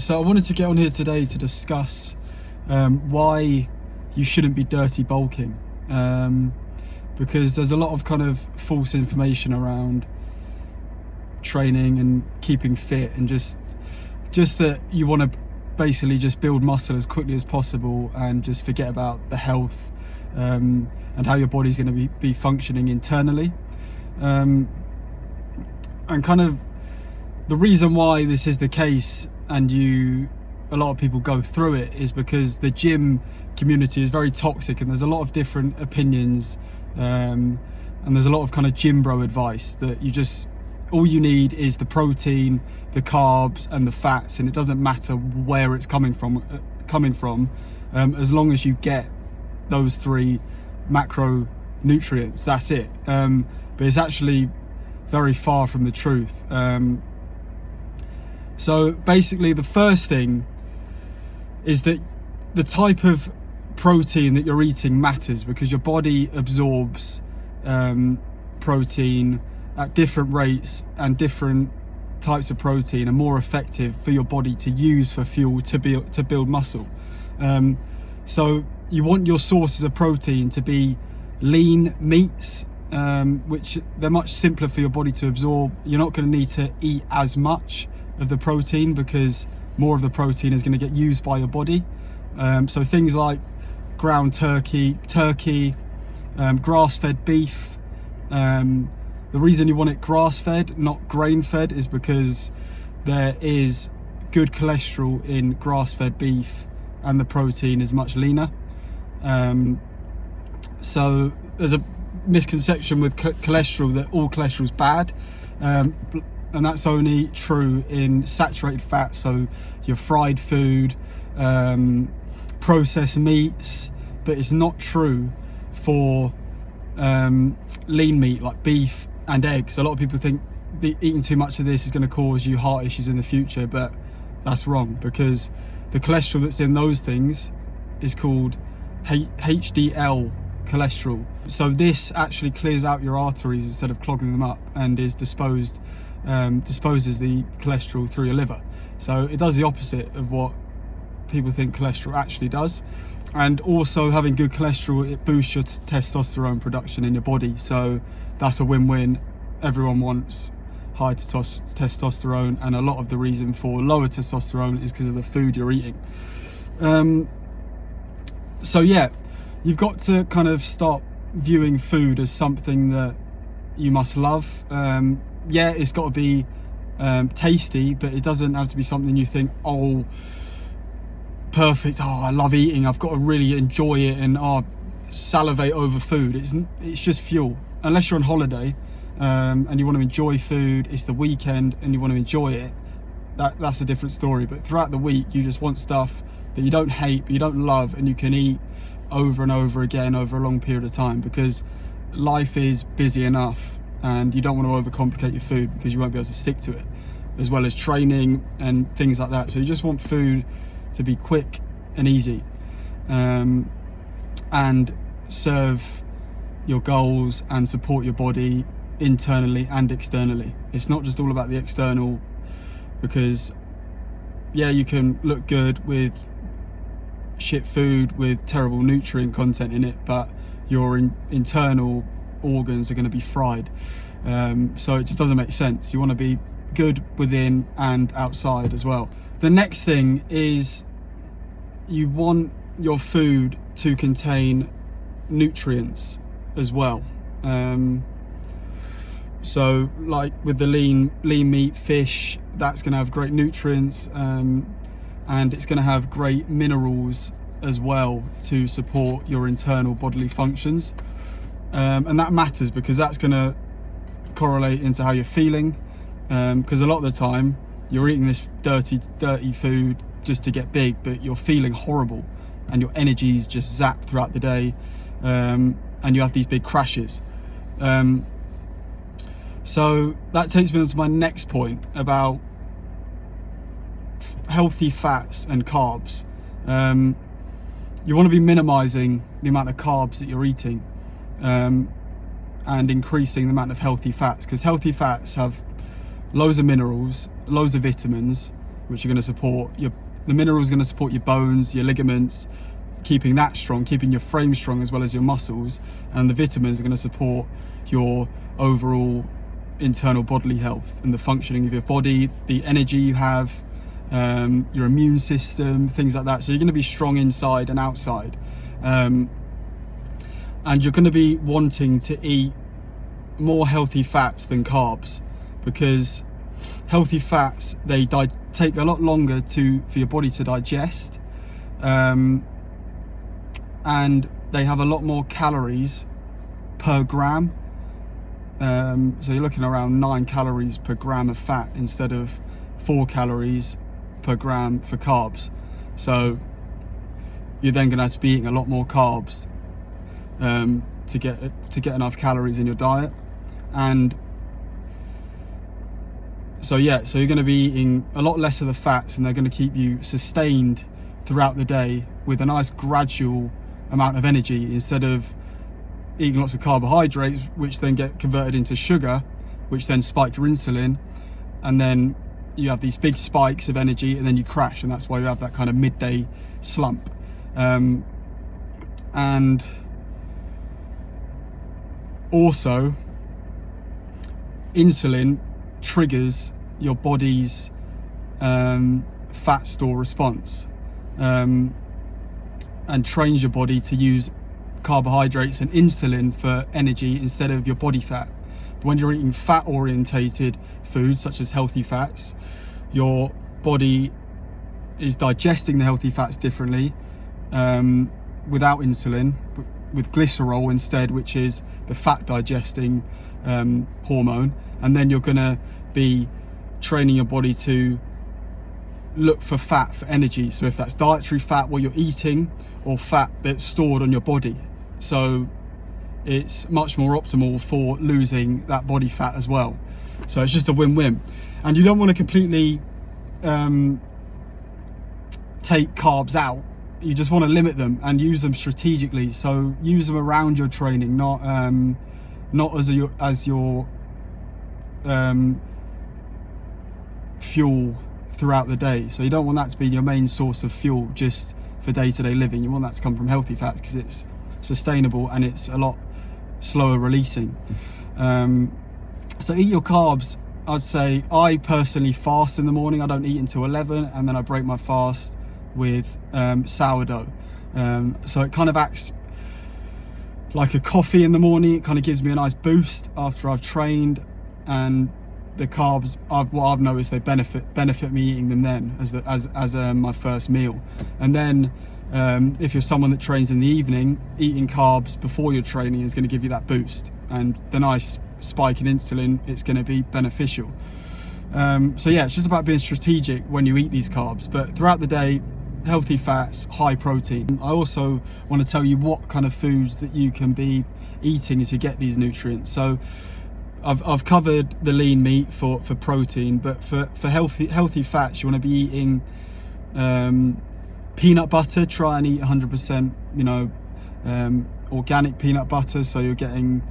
So I wanted to get on here today to discuss why you shouldn't be dirty bulking, because there's a lot of kind of false information around training and keeping fit, and just that you want to basically just build muscle as quickly as possible and just forget about the health and how your body's going to be functioning internally, and kind of the reason why this is the case and a lot of people go through it is because the gym community is very toxic, and there's a lot of different opinions, and there's a lot of kind of gym bro advice that all you need is the protein, the carbs and the fats, and it doesn't matter where it's coming from, as long as you get those three macronutrients, that's it. But it's actually very far from the truth. So basically the first thing is that the type of protein that you're eating matters, because your body absorbs protein at different rates, and different types of protein are more effective for your body to use for fuel to build muscle. So you want your sources of protein to be lean meats, which they're much simpler for your body to absorb. You're not going to need to eat as much of the protein because more of the protein is going to get used by your body. So things like ground turkey, grass-fed beef. The reason you want it grass-fed, not grain-fed, is because there is good cholesterol in grass-fed beef and the protein is much leaner. So there's a misconception with cholesterol that all cholesterol is bad, and that's only true in saturated fat, so your fried food, processed meats, but it's not true for lean meat like beef and eggs. A lot of people think eating too much of this is going to cause you heart issues in the future, but that's wrong, because the cholesterol that's in those things is called HDL cholesterol. So this actually clears out your arteries instead of clogging them up, and disposes the cholesterol through your liver. So it does the opposite of what people think cholesterol actually does. And also, having good cholesterol, it boosts your testosterone production in your body, so that's a win-win. Everyone wants high testosterone, and a lot of the reason for lower testosterone is because of the food you're eating. So yeah, you've got to kind of stop viewing food as something that you must love. Yeah, it's got to be tasty, but it doesn't have to be something you think, oh, perfect, oh, I love eating, I've got to really enjoy it and salivate over food. It's just fuel. Unless you're on holiday and you want to enjoy food, it's the weekend and you want to enjoy it, that's a different story. But throughout the week, you just want stuff that you don't hate, but you don't love, and you can eat over and over again over a long period of time, because life is busy enough and you don't want to overcomplicate your food because you won't be able to stick to it, as well as training and things like that. So you just want food to be quick and easy, and serve your goals and support your body internally and externally. It's not just all about the external, because yeah, you can look good with shit food with terrible nutrient content in it, but your internal organs are going to be fried. So it just doesn't make sense. You want to be good within and outside as well. The next thing is you want your food to contain nutrients as well. So like with the lean meat, fish, that's going to have great nutrients, and it's going to have great minerals as well to support your internal bodily functions, and that matters because that's going to correlate into how you're feeling, because a lot of the time you're eating this dirty food just to get big, but you're feeling horrible and your energy's just zapped throughout the day, and you have these big crashes. So that takes me on to my next point about healthy fats and carbs. You want to be minimizing the amount of carbs that you're eating, and increasing the amount of healthy fats, because healthy fats have loads of minerals, loads of vitamins, which are going to support the minerals going to support your bones, your ligaments, keeping that strong, keeping your frame strong as well as your muscles, and the vitamins are going to support your overall internal bodily health and the functioning of your body, the energy you have, your immune system, things like that. So you're going to be strong inside and outside, and you're going to be wanting to eat more healthy fats than carbs, because healthy fats, they take a lot longer for your body to digest, and they have a lot more calories per gram. So you're looking around 9 calories per gram of fat instead of 4 calories per gram for carbs. So you're then going to have to be eating a lot more carbs to get enough calories in your diet. And so you're going to be eating a lot less of the fats, and they're going to keep you sustained throughout the day with a nice gradual amount of energy, instead of eating lots of carbohydrates, which then get converted into sugar, which then spike your insulin, and then you have these big spikes of energy, and then you crash, and that's why you have that kind of midday slump. And also, insulin triggers your body's fat store response, and trains your body to use carbohydrates and insulin for energy instead of your body fat. But when you're eating fat orientated foods such as healthy fats, your body is digesting the healthy fats differently, without insulin, with glycerol instead, which is the fat digesting hormone. And then you're going to be training your body to look for fat for energy. So if that's dietary fat, what you're eating, or fat that's stored on your body. So it's much more optimal for losing that body fat as well. So it's just a win-win. And you don't want to completely take carbs out. You just want to limit them and use them strategically. So use them around your training, not as your fuel throughout the day. So you don't want that to be your main source of fuel just for day-to-day living. You want that to come from healthy fats, because it's sustainable and it's a lot slower releasing. So eat your carbs. I'd say I personally fast in the morning. I don't eat until 11, and then I break my fast with sourdough. So it kind of acts like a coffee in the morning. It kind of gives me a nice boost after I've trained, and the carbs, what I've noticed, they benefit me eating them then as my first meal. And then if you're someone that trains in the evening, eating carbs before your training is going to give you that boost, and the nice spike in insulin, it's going to be beneficial. So yeah, it's just about being strategic when you eat these carbs, but throughout the day, healthy fats, high protein. I also want to tell you what kind of foods that you can be eating to get these nutrients. So I've covered the lean meat for protein, but for healthy fats, you want to be eating peanut butter. Try and eat 100% organic peanut butter, so you're getting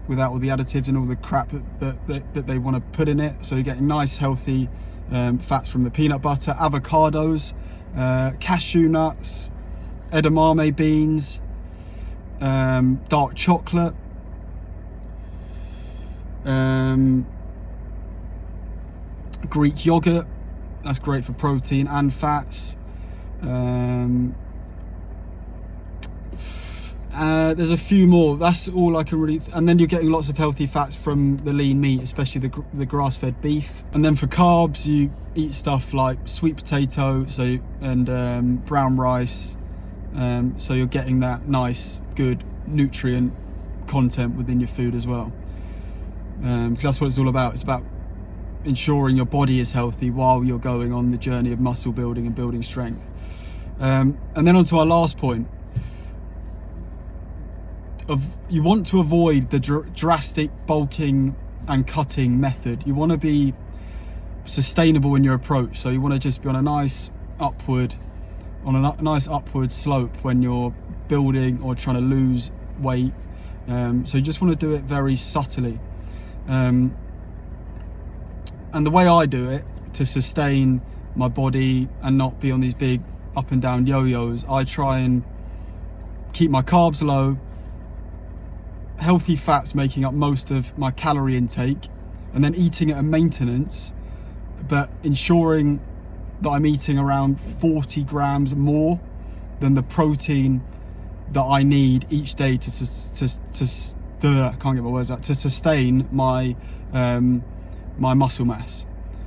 without all the additives and all the crap that they want to put in it. So you're getting nice healthy fats from the peanut butter. Avocados, cashew nuts, edamame beans, dark chocolate, Greek yogurt, that's great for protein and fats. There's a few more. That's all I can really. And then you're getting lots of healthy fats from the lean meat, especially the grass-fed beef. And then for carbs, you eat stuff like sweet potato, and brown rice. So you're getting that nice, good nutrient content within your food as well. Because that's what it's all about. It's about ensuring your body is healthy while you're going on the journey of muscle building and building strength. And then on to our last point. You want to avoid the drastic bulking and cutting method. You want to be sustainable in your approach. So you want to just be on a nice upward slope when you're building or trying to lose weight. So you just want to do it very subtly. And the way I do it to sustain my body and not be on these big up and down yo-yos. I try and keep my carbs low, healthy fats making up most of my calorie intake, and then eating at a maintenance, but ensuring that I'm eating around 40 grams more than the protein that I need each day to sustain my my muscle mass.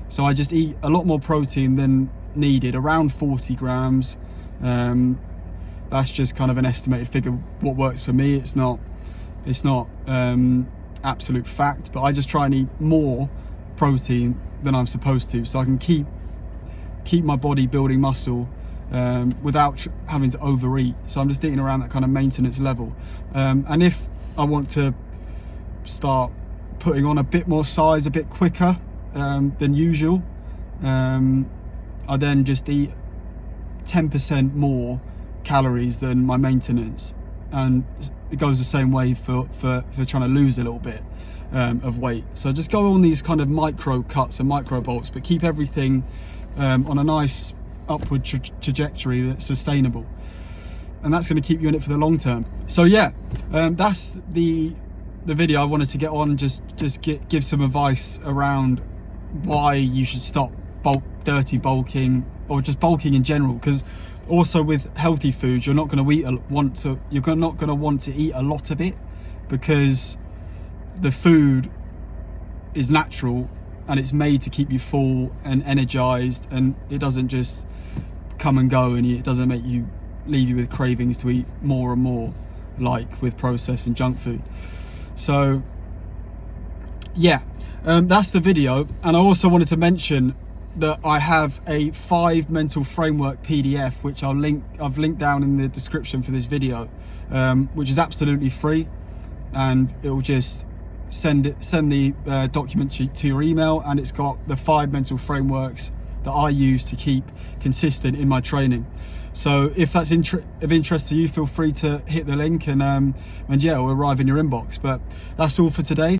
So I just eat a lot more protein than needed, around 40 grams. That's just kind of an estimated figure, what works for me. It's not absolute fact, but I just try and eat more protein than I'm supposed to, so I can keep my body building muscle without having to overeat. So I'm just eating around that kind of maintenance level. And if I want to start putting on a bit more size a bit quicker than usual, I then just eat 10% more calories than my maintenance, and it goes the same way for trying to lose a little bit of weight. So just go on these kind of micro cuts and micro bulks, but keep everything on a nice upward trajectory that's sustainable, and that's going to keep you in it for the long term. So yeah, that's the video I wanted to get on, just give some advice around why you should stop dirty bulking, or just bulking in general. Because also with healthy foods, you're not going to want to eat a lot of it, because the food is natural and it's made to keep you full and energized, and it doesn't just come and go, and it doesn't leave you with cravings to eat more and more, like with processed and junk food. So yeah, that's the video. And I also wanted to mention that I have a 5 mental framework PDF, which I've linked down in the description for this video, which is absolutely free, and it will just send the document to your email, and it's got the 5 mental frameworks that I use to keep consistent in my training. So if that's of interest to you, feel free to hit the link, and yeah, it'll arrive in your inbox. But that's all for today.